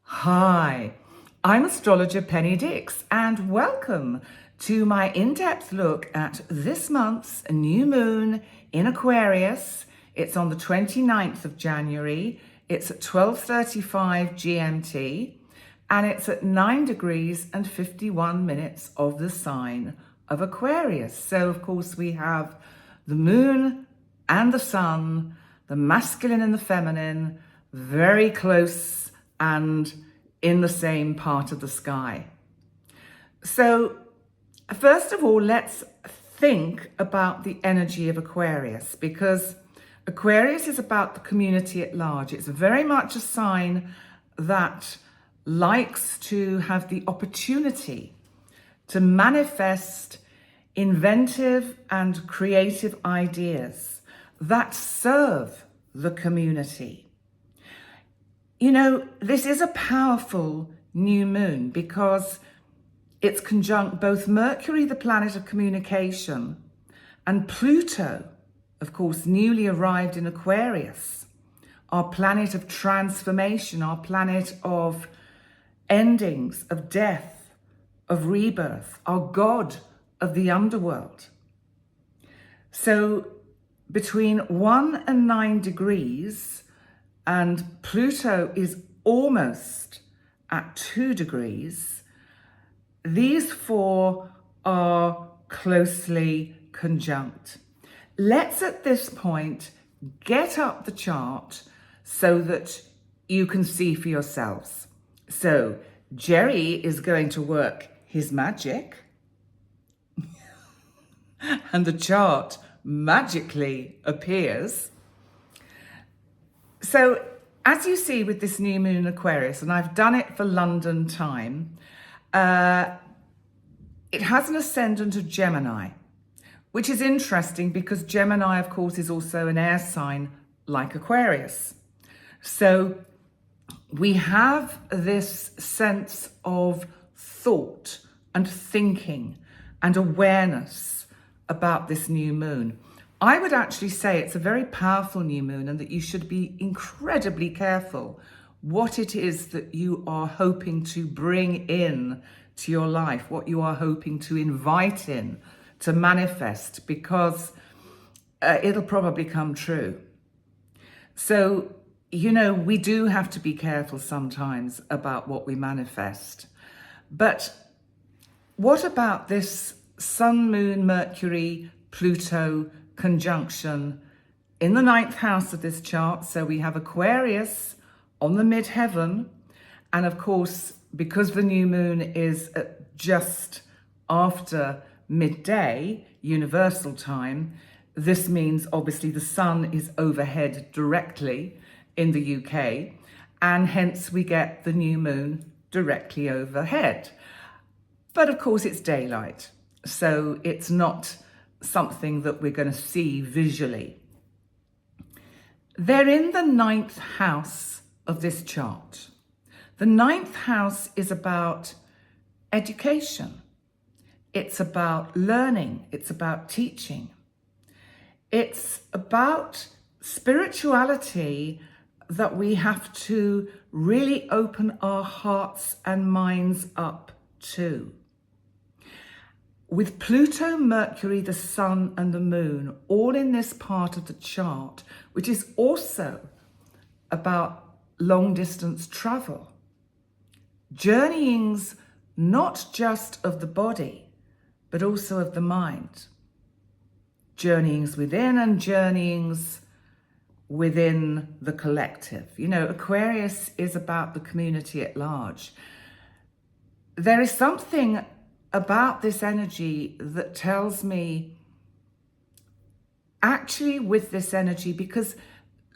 Hi, I'm Astrologer Penny Dix, and welcome to my in-depth look at this month's new moon in Aquarius. It's on the 29th of January. It's at 12:35 GMT, and it's at 9 degrees and 51 minutes of the sign of Aquarius. So, of course, we have the moon and the sun, the masculine and the feminine, very close and in the same part of the sky. So first of all, let's think about the energy of Aquarius, because Aquarius is about the community at large. It's very much a sign that likes to have the opportunity to manifest inventive and creative ideas that serve the community. You know, this is a powerful new moon because it's conjunct both Mercury, the planet of communication, and Pluto, of course, newly arrived in Aquarius, our planet of transformation, our planet of endings, of death, of rebirth, our god of the underworld. So between 1 and 9 degrees, and Pluto is almost at 2 degrees, these four are closely conjunct. Let's at this point get up the chart so that you can see for yourselves. So Jerry is going to work his magic and the chart magically appears. So as you see with this new moon in Aquarius, and I've done it for London time, it has an ascendant of Gemini, which is interesting because Gemini, of course, is also an air sign like Aquarius. So we have this sense of thought and thinking and awareness about this new moon. I would actually say it's a very powerful new moon and that you should be incredibly careful what it is that you are hoping to bring in to your life, what you are hoping to invite in, to manifest, because it'll probably come true. So, you know, we do have to be careful sometimes about what we manifest. But what about this Sun, Moon, Mercury, Pluto conjunction in the 9th house of this chart? So we have Aquarius on the midheaven, and of course, because the new moon is at just after midday universal time, this means obviously the sun is overhead directly in the UK, and hence we get the new moon directly overhead. But of course it's daylight, so it's not something that we're going to see visually. They're in the 9th house of this chart. The 9th house is about education. It's about learning. It's about teaching. It's about spirituality that we have to really open our hearts and minds up to. With Pluto, Mercury, the sun and the moon all in this part of the chart, which is also about long distance travel, journeyings not just of the body, but also of the mind, journeyings within and journeyings within the collective. You know, Aquarius is about the community at large. There is something about this energy that tells me, actually with this energy, because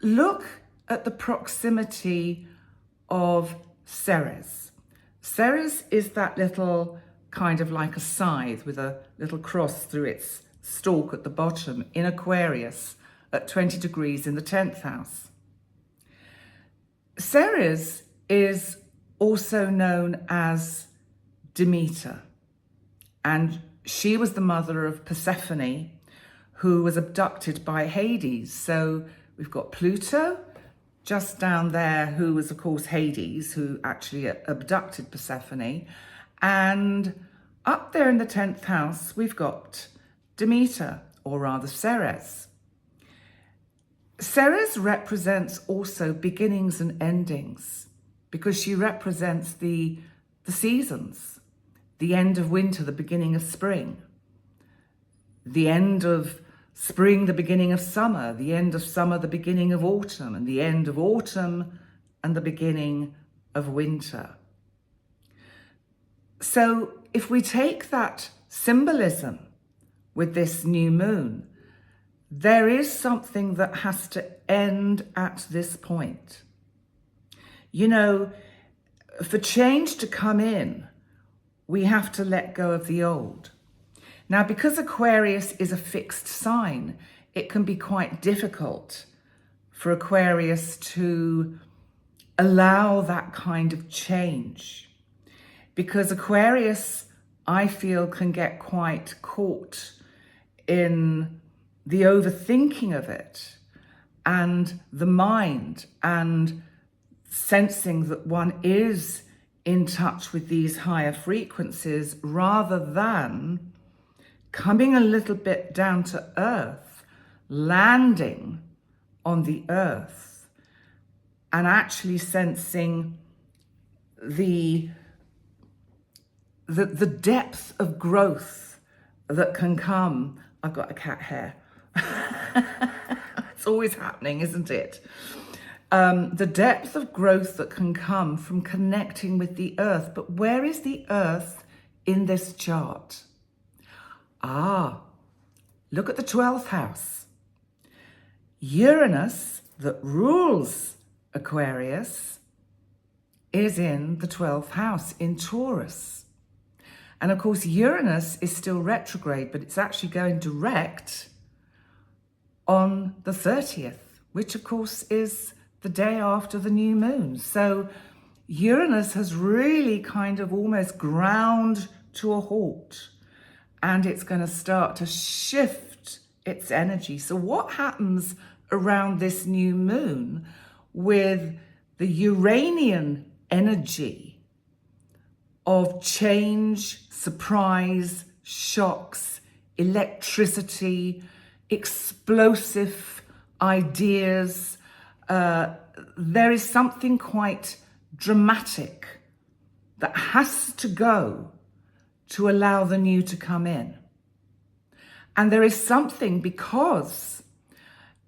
look at the proximity of Ceres. Ceres is that little kind of like a scythe with a little cross through its stalk at the bottom in Aquarius at 20 degrees in the 10th house. Ceres is also known as Demeter, and she was the mother of Persephone, who was abducted by Hades. So we've got Pluto just down there, who was, of course, Hades, who actually abducted Persephone. And up there in the 10th house, we've got Demeter, or rather Ceres. Ceres represents also beginnings and endings, because she represents the seasons, the end of winter, the beginning of spring, the end of spring, the beginning of summer, the end of summer, the beginning of autumn, and the end of autumn and the beginning of winter. So if we take that symbolism with this new moon, there is something that has to end at this point. You know, for change to come in, we have to let go of the old. Now, because Aquarius is a fixed sign, it can be quite difficult for Aquarius to allow that kind of change. Because Aquarius, I feel, can get quite caught in the overthinking of it and the mind, and sensing that one is in touch with these higher frequencies, rather than coming a little bit down to earth, landing on the earth, and actually sensing the depth of growth that can come. I've got a cat hair. It's always happening, isn't it? The depth of growth that can come from connecting with the earth. But where is the earth in this chart? Look at the 12th house. Uranus, that rules Aquarius, is in the 12th house, in Taurus. And of course, Uranus is still retrograde, but it's actually going direct on the 30th, which of course is the day after the new moon. So Uranus has really kind of almost ground to a halt, and it's going to start to shift its energy. So what happens around this new moon with the Uranian energy of change, surprise, shocks, electricity, explosive ideas? There is something quite dramatic that has to go to allow the new to come in. And there is something, because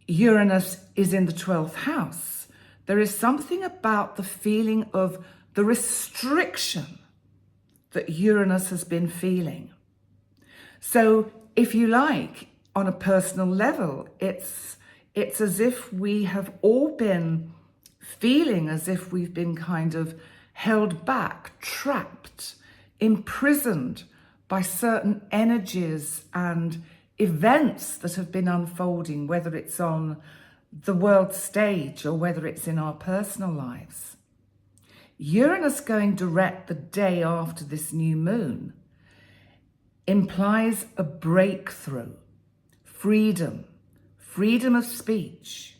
Uranus is in the 12th house, there is something about the feeling of the restriction that Uranus has been feeling. So if you like, on a personal level, it's as if we have all been feeling as if we've been kind of held back, trapped, imprisoned by certain energies and events that have been unfolding, whether it's on the world stage or whether it's in our personal lives. Uranus going direct the day after this new moon implies a breakthrough, freedom of speech.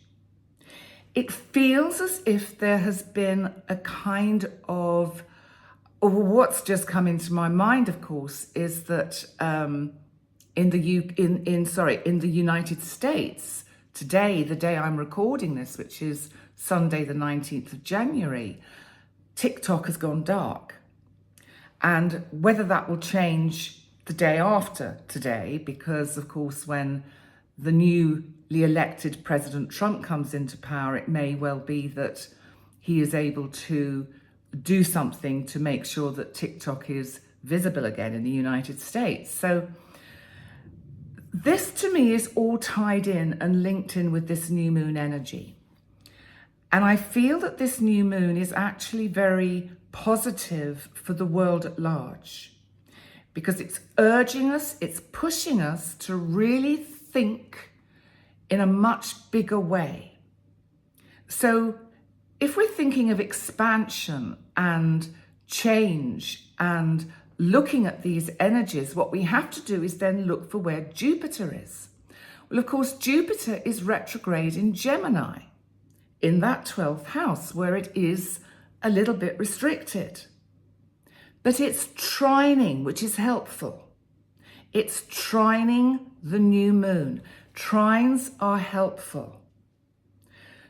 It feels as if there has been a kind of, what's just come into my mind, of course, is that in the United States today, the day I'm recording this, which is Sunday the 19th of January, TikTok has gone dark. And whether that will change the day after today, because of course when the newly elected President Trump comes into power, it may well be that he is able to do something to make sure that TikTok is visible again in the United States. So this to me is all tied in and linked in with this new moon energy. And I feel that this new moon is actually very positive for the world at large, because it's urging us, it's pushing us to really think in a much bigger way. So if we're thinking of expansion and change and looking at these energies, what we have to do is then look for where Jupiter is. Well, of course, Jupiter is retrograde in Gemini. in that 12th house where it is a little bit restricted. But it's trining, which is helpful. It's trining the new moon. Trines are helpful.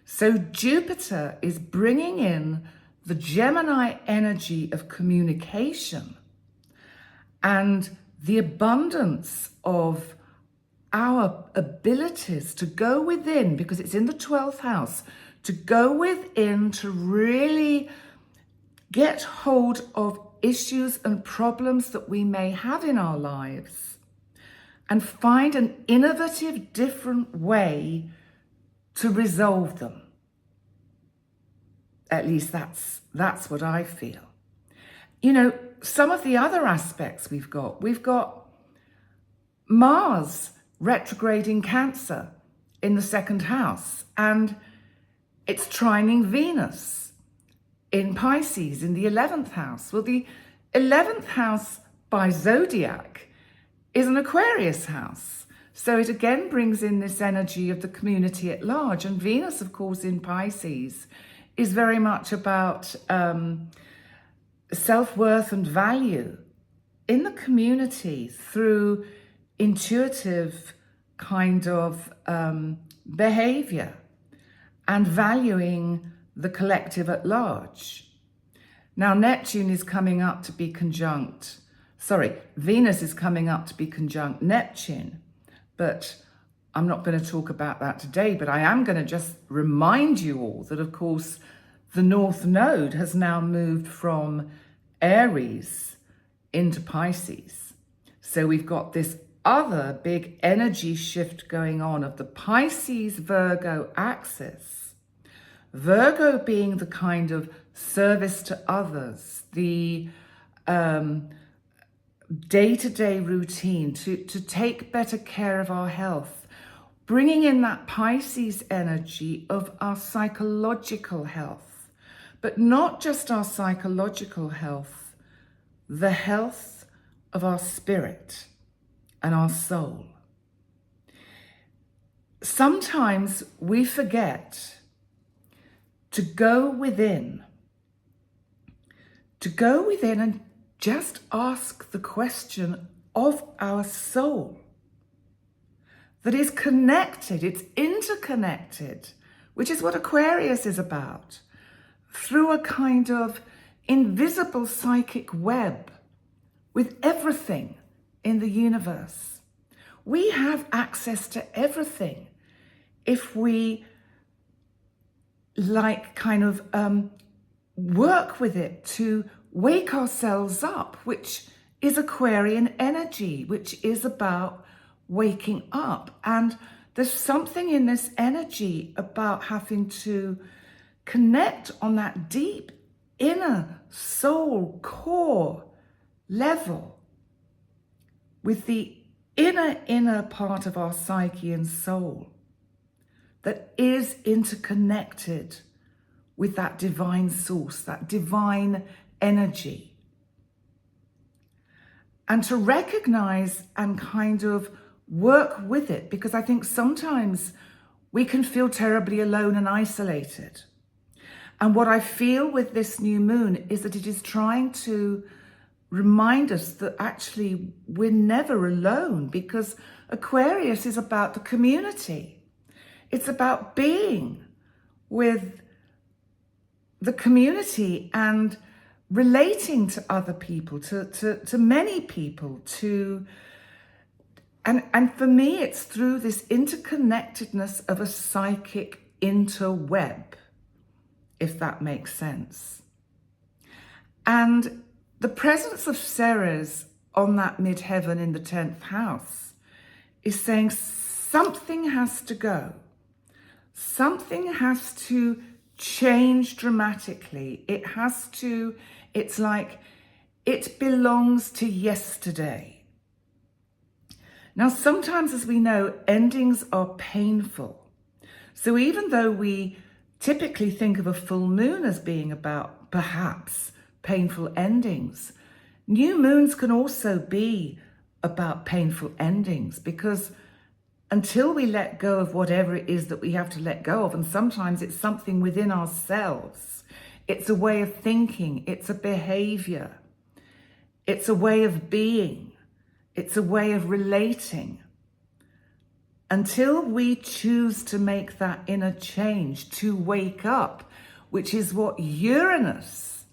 So Jupiter is bringing in the Gemini energy of communication and the abundance of our abilities to go within, because it's in the 12th house, to go within to really get hold of issues and problems that we may have in our lives and find an innovative, different way to resolve them. At least that's what I feel. You know, some of the other aspects we've got Mars retrograding Cancer in the 2nd house, and it's trining Venus in Pisces in the 11th house. Well, the 11th house by zodiac is an Aquarius house. So it again brings in this energy of the community at large. And Venus, of course, in Pisces is very much about self-worth and value in the community through intuitive kind of behavior and valuing the collective at large. Now, Venus is coming up to be conjunct Neptune, but I'm not going to talk about that today, but I am going to just remind you all that, of course, the North Node has now moved from Aries into Pisces. So we've got this other big energy shift going on of the Pisces-Virgo axis. Virgo being the kind of service to others, the day-to-day routine, to take better care of our health, bringing in that Pisces energy of our psychological health, but not just our psychological health, the health of our spirit and our soul. Sometimes we forget to go within and just ask the question of our soul that is connected, it's interconnected, which is what Aquarius is about, through a kind of invisible psychic web with everything in the universe. We have access to everything if we work with it to wake ourselves up, which is Aquarian energy, which is about waking up. And there's something in this energy about having to connect on that deep inner soul core level with the inner part of our psyche and soul that is interconnected with that divine source, that divine energy. And to recognize and kind of work with it, because I think sometimes we can feel terribly alone and isolated. And what I feel with this new moon is that it is trying to remind us that actually we're never alone, because Aquarius is about the community. It's about being with the community and relating to other people, to many people, and for me, it's through this interconnectedness of a psychic interweb, if that makes sense. And the presence of Ceres on that midheaven in the 10th house is saying something has to go. Something has to change dramatically. It's like it belongs to yesterday. Now, sometimes, as we know, endings are painful. So even though we typically think of a full moon as being about perhaps painful endings, new moons can also be about painful endings, because until we let go of whatever it is that we have to let go of, and sometimes it's something within ourselves, it's a way of thinking, it's a behavior, it's a way of being, it's a way of relating. Until we choose to make that inner change, to wake up, which is what Uranus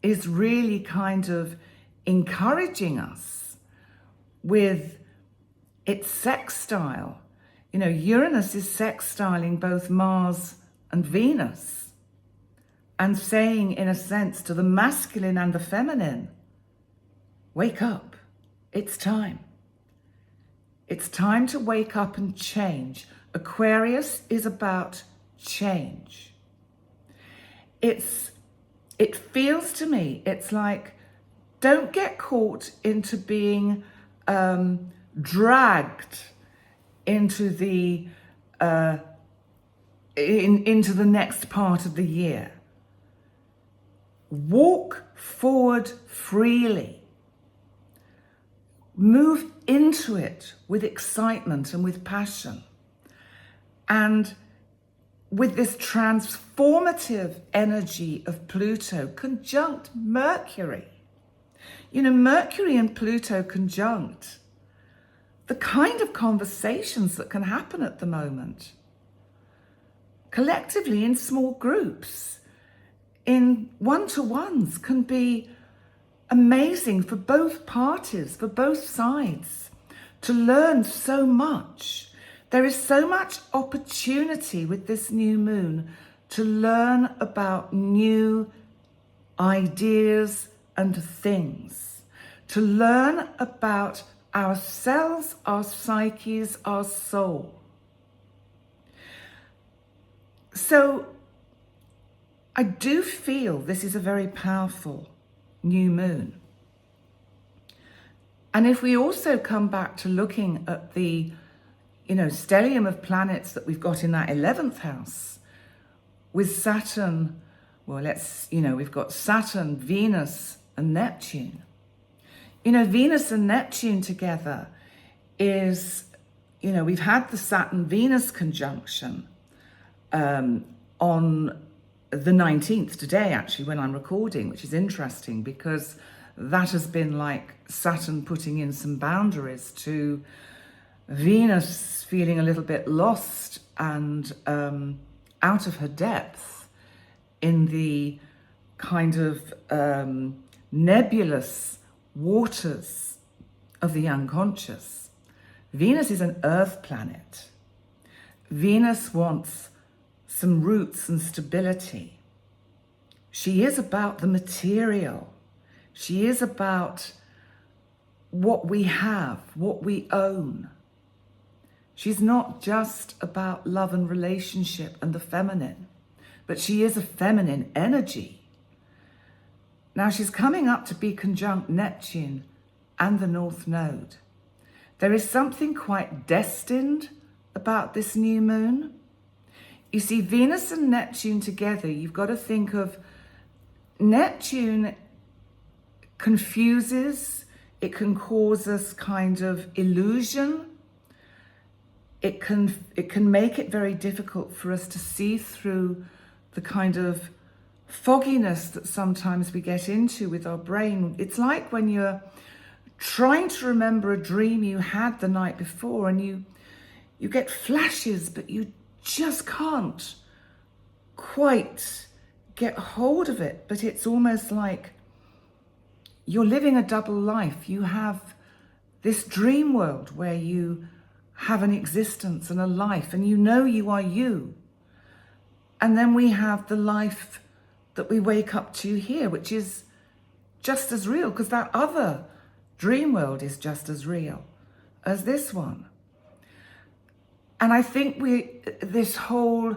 is really kind of encouraging us with its sextile. You know, Uranus is sextiling both Mars and Venus and saying, in a sense, to the masculine and the feminine, wake up, it's time. It's time to wake up and change. Aquarius is about change. It feels to me, it's like, don't get caught into being dragged into the into the next part of the year. Walk forward freely. Move into it with excitement and with passion. And with this transformative energy of Pluto conjunct Mercury. You know, Mercury and Pluto conjunct, the kind of conversations that can happen at the moment, collectively in small groups, in one-to-ones, can be amazing for both parties, for both sides, to learn so much. There is so much opportunity with this new moon to learn about new ideas and things, to learn about ourselves, our psyches, our soul. So I do feel this is a very powerful new moon. And if we also come back to looking at the, stellium of planets that we've got in that 11th house, with Saturn, we've got Saturn, Venus, and Neptune. Venus and Neptune together is, we've had the Saturn-Venus conjunction on the 19th today, actually, when I'm recording, which is interesting because that has been like Saturn putting in some boundaries to Venus feeling a little bit lost and out of her depth in the kind of nebulous waters of the unconscious. Venus is an earth planet. Venus wants some roots and stability. She is about the material. She is about what we have, what we own. She's not just about love and relationship and the feminine, but she is a feminine energy. Now she's coming up to be conjunct Neptune and the North Node. There is something quite destined about this new moon. You see, Venus and Neptune together, you've got to think of Neptune confuses, it can cause us kind of illusion. It can make it very difficult for us to see through the kind of fogginess that sometimes we get into with our brain. It's like when you're trying to remember a dream you had the night before and you get flashes, but you just can't quite get hold of it. But it's almost like you're living a double life. You have this dream world where you have an existence and a life, and you are you. And then we have the life that we wake up to here, which is just as real, because that other dream world is just as real as this one. And I think this whole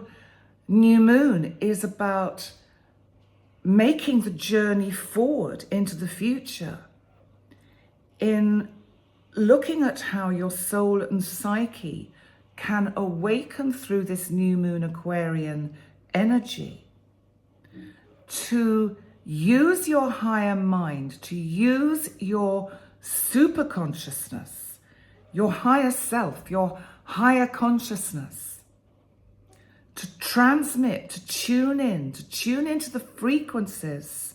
new moon is about making the journey forward into the future, in looking at how your soul and psyche can awaken through this new moon Aquarian energy to use your higher mind, to use your super consciousness, your higher self, your higher consciousness, to transmit, to tune into the frequencies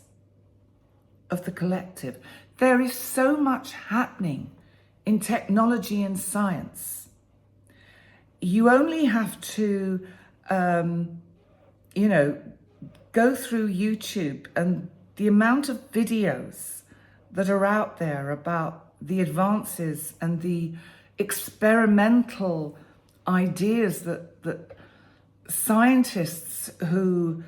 of the collective. There is so much happening in technology and science. You only have to, go through YouTube, and the amount of videos that are out there about the advances and the experimental ideas that scientists who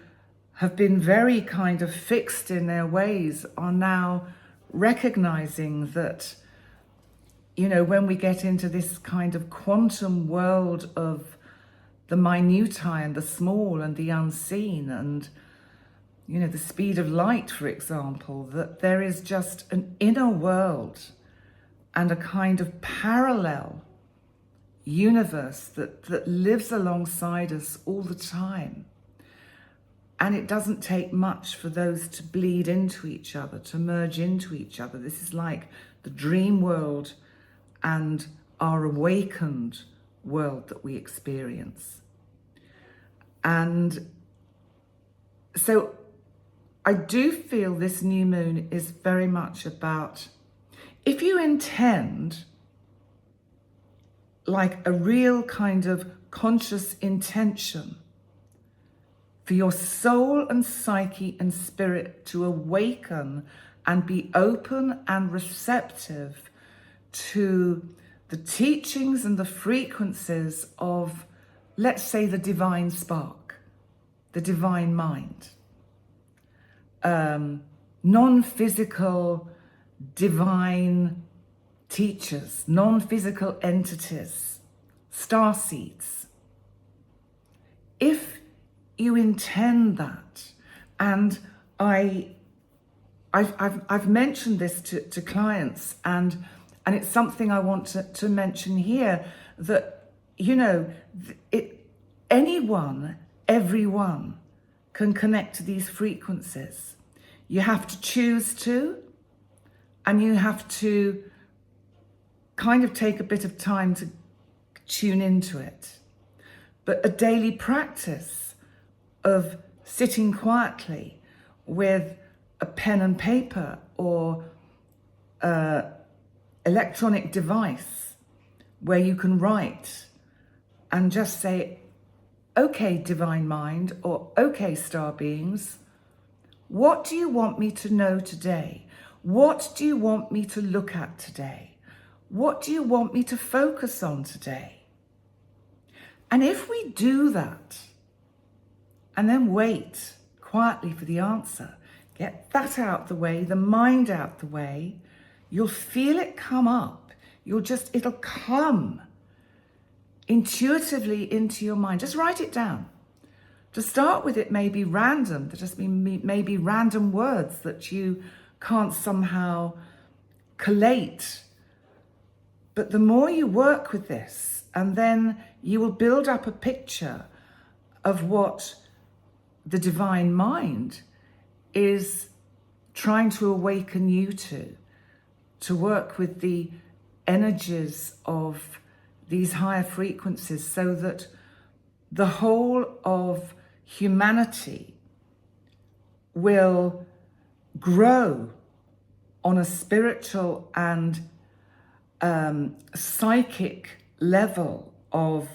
have been very kind of fixed in their ways are now recognizing that, when we get into this kind of quantum world of the minutiae and the small and the unseen, and the speed of light, for example, that there is just an inner world and a kind of parallel universe that lives alongside us all the time. And it doesn't take much for those to bleed into each other, to merge into each other. This is like the dream world and our awakened world that we experience. And so I do feel this new moon is very much about, if you intend like a real kind of conscious intention for your soul and psyche and spirit to awaken and be open and receptive to the teachings and the frequencies of, let's say, the divine spark, the divine mind, non-physical divine teachers, non-physical entities, star seeds. If you intend that, and I've mentioned this to clients, and it's something I want to mention here, that everyone can connect to these frequencies. You have to choose to, and you have to kind of take a bit of time to tune into it. But a daily practice of sitting quietly with a pen and paper or electronic device where you can write and just say, okay, divine mind, or okay, star beings, what do you want me to know today? What do you want me to look at today? What do you want me to focus on today? And if we do that, and then wait quietly for the answer, get that out the way, the mind out the way, you'll feel it come up. It'll come intuitively into your mind. Just write it down. To start with, it may be random. There just may be random words that you can't somehow collate. But the more you work with this, and then you will build up a picture of what the divine mind is trying to awaken you to work with the energies of these higher frequencies, so that the whole of humanity will grow on a spiritual and psychic level of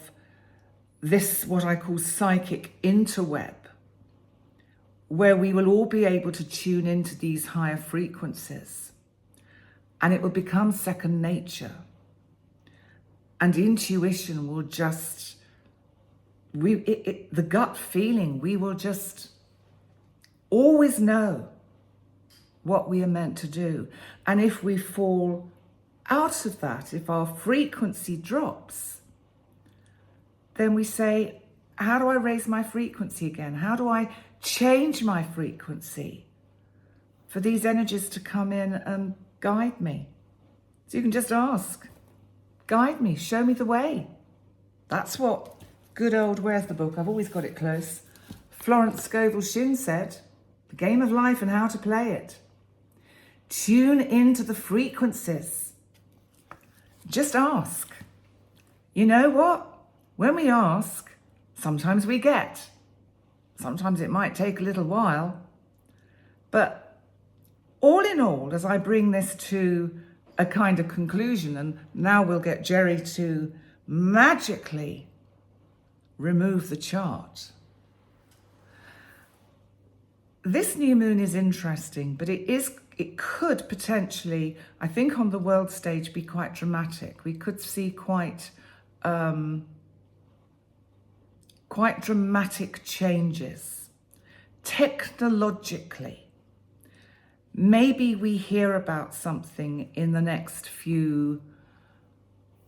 this, what I call psychic interweb, where we will all be able to tune into these higher frequencies, and it will become second nature. And intuition will just, the gut feeling, we will just always know what we are meant to do. And if we fall out of that, if our frequency drops, then we say, how do I raise my frequency again? How do I change my frequency for these energies to come in and guide me? So you can just ask, guide me, show me the way. That's what good old, where's the book? I've always got it close. Florence Scovel Shinn said, The Game of Life and How to Play It. Tune into the frequencies. Just ask. you know what? When we ask, sometimes we get. Sometimes it might take a little while. But all in all, as I bring this to a kind of conclusion, and now we'll get Jerry to magically remove the chart. This new moon is interesting, but it could potentially, I think on the world stage, be quite dramatic. We could see quite dramatic changes technologically. Maybe we hear about something in the next few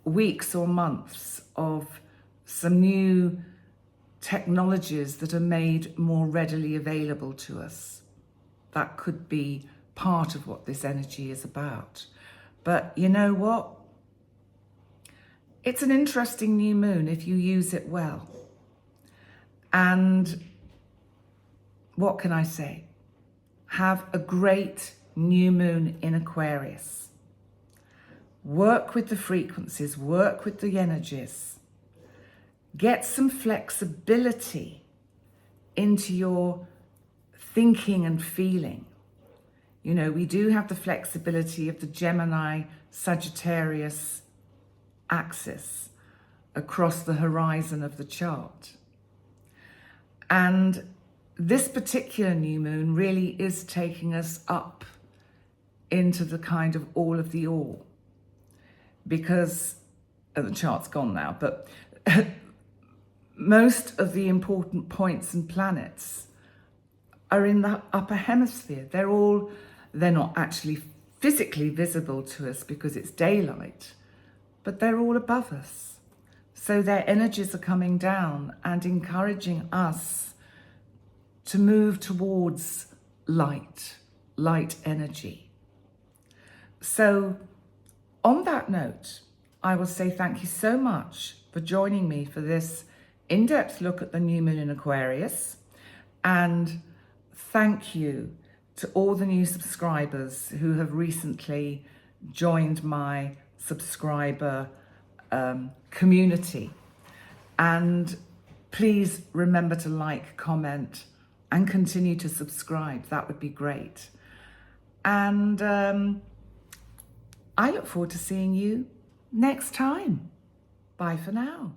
weeks or months of some new technologies that are made more readily available to us. That could be part of what this energy is about. But you know what? It's an interesting new moon if you use it well. And what can I say? Have a great new moon in Aquarius. Work with the frequencies, work with the energies. Get some flexibility into your thinking and feeling. You know, we do have the flexibility of the Gemini-Sagittarius axis across the horizon of the chart. And this particular new moon really is taking us up into the kind of all of the all. Because, the chart's gone now, but most of the important points and planets are in the upper hemisphere. They're not actually physically visible to us because it's daylight, but they're all above us. So their energies are coming down and encouraging us to move towards light energy. So on that note, I will say thank you so much for joining me for this in-depth look at the new moon in Aquarius. And thank you to all the new subscribers who have recently joined my subscriber community. And please remember to like, comment, and continue to subscribe. That would be great. And I look forward to seeing you next time. Bye for now.